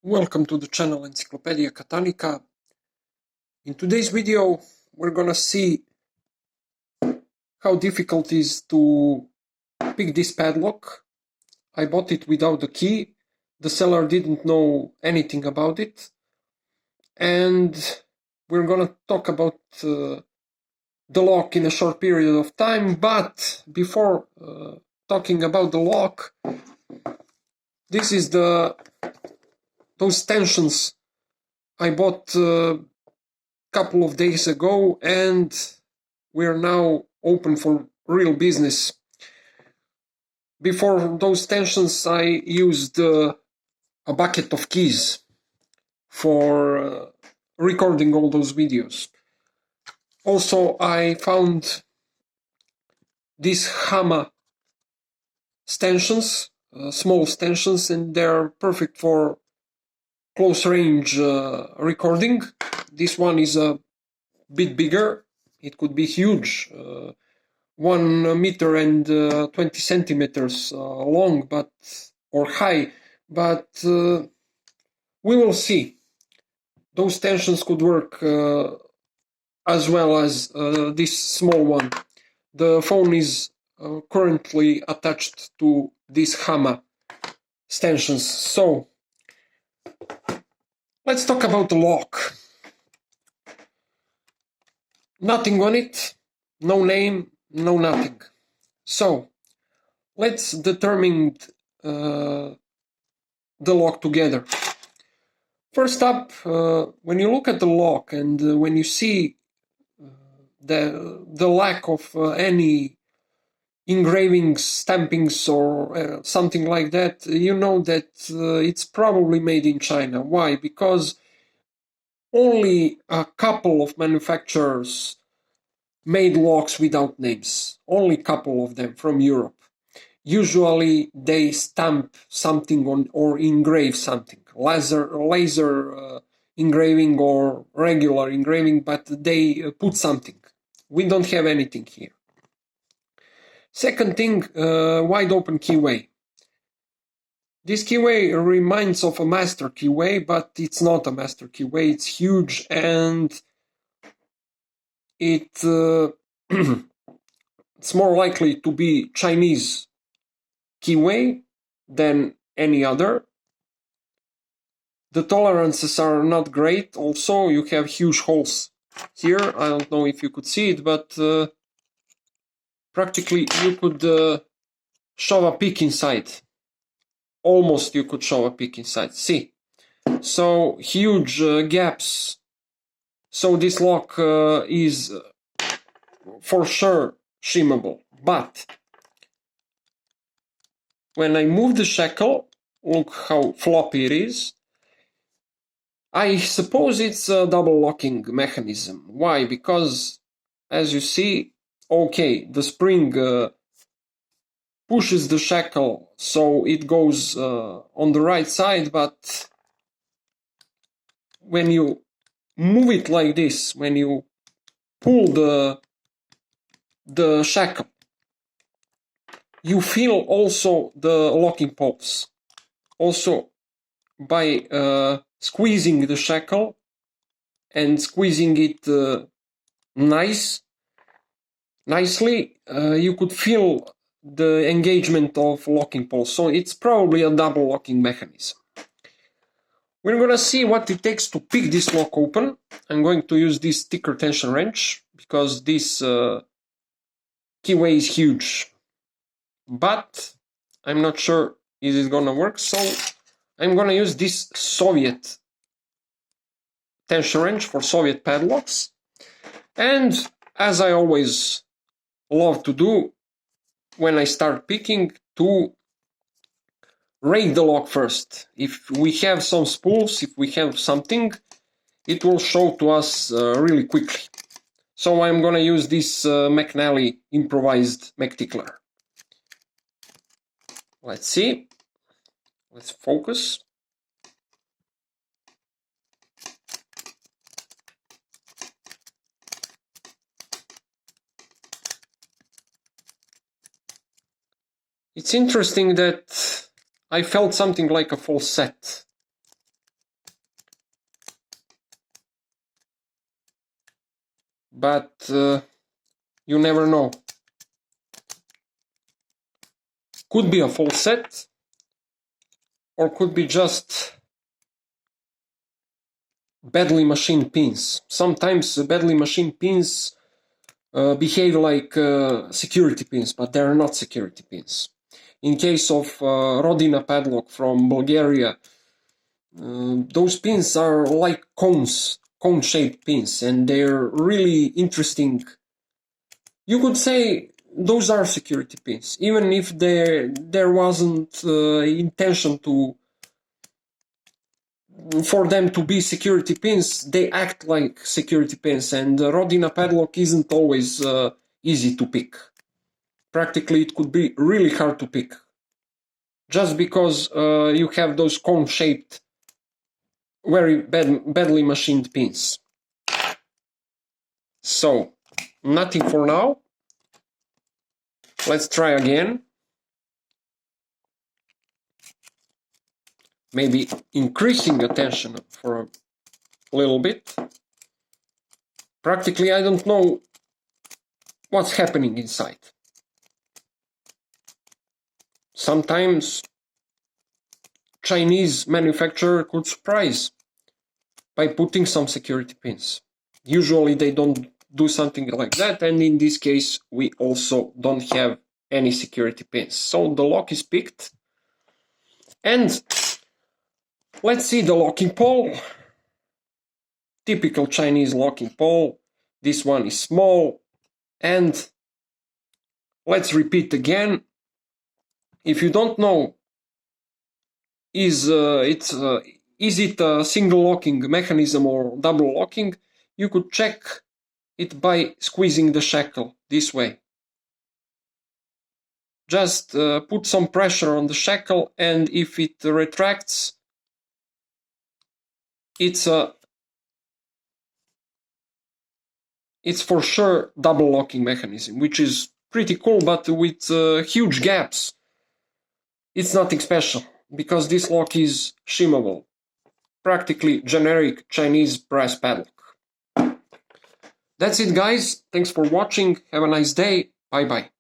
Welcome to the channel Encyclopedia Catalnica. In today's video we're gonna see how difficult it is to pick this padlock. I bought it without the key. The seller didn't know anything about it, and we're gonna talk about the lock in a short period of time. But before talking about the lock, this is those tensions I bought a couple of days ago, and we are now open for real business. Before those tensions I used a bucket of keys for recording all those videos. Also I found these hammer stanchions, small stanchions, and they're perfect for close range recording. This one is a bit bigger. It could be huge, 1 meter and 20 centimeters long, or high, but we will see. Those tensions could work as well as this small one. The phone is currently attached to these hammer stanchions. So let's talk about the lock. Nothing on it, no name, no nothing. So let's determine the lock together. First up, when you look at the lock and when you see the lack of any engravings, stampings, or something like that, you know that it's probably made in China. Why? Because only a couple of manufacturers made locks without names. Only a couple of them from Europe. Usually they stamp something on or engrave something. Laser engraving or regular engraving, but they put something. We don't have anything here. Second thing, wide open keyway. This keyway reminds of a master keyway, but it's not a master keyway. It's huge, and it's more likely to be Chinese keyway than any other. The tolerances are not great. Also, you have huge holes here. I don't know if you could see it, but practically you could shove a pick inside. Almost you could shove a pick inside. See? So huge gaps. So this lock is for sure shimable. But when I move the shackle, look how floppy it is. I suppose it's a double locking mechanism. Why? Because, as you see, okay, the spring pushes the shackle so it goes on the right side, but when you move it like this, when you pull the shackle, you feel also the locking pulse. Also, by squeezing the shackle and squeezing it nicely, you could feel the engagement of locking pulse. So it's probably a double locking mechanism. We're gonna see what it takes to pick this lock open. I'm going to use this sticker tension wrench because this keyway is huge, but I'm not sure is it gonna work, so I'm gonna use this Soviet tension wrench for Soviet padlocks. And as I always love to do when I start picking, to rake the lock first. If we have some spools, if we have something, it will show to us really quickly. So I'm gonna use this McNally improvised McTickler. Let's see. Let's focus. It's interesting that I felt something like a false set. but you never know. Could be a full set, or could be just badly machined pins. Sometimes badly machined pins behave like security pins, but they're not security pins. In case of Rodina padlock from Bulgaria, those pins are like cones, cone-shaped pins, and they're really interesting. You could say those are security pins, even if there wasn't intention for them to be security pins. They act like security pins, and Rodina padlock isn't always easy to pick. Practically, it could be really hard to pick, just because you have those cone-shaped, very badly machined pins. So, nothing for now. Let's try again. Maybe increasing the tension for a little bit. Practically, I don't know what's happening inside. Sometimes Chinese manufacturer could surprise by putting some security pins. Usually they don't do something like that, and in this case we also don't have any security pins. So the lock is picked, and let's see the locking pole. Typical Chinese locking pole. This one is small, and let's repeat again. If you don't know, is it a single locking mechanism or double locking, you could check it by squeezing the shackle this way. Just put some pressure on the shackle, and if it retracts, it's for sure double locking mechanism, which is pretty cool, but with huge gaps. It's nothing special, because this lock is shimable. Practically generic Chinese brass padlock. That's it, guys. Thanks for watching. Have a nice day. Bye bye.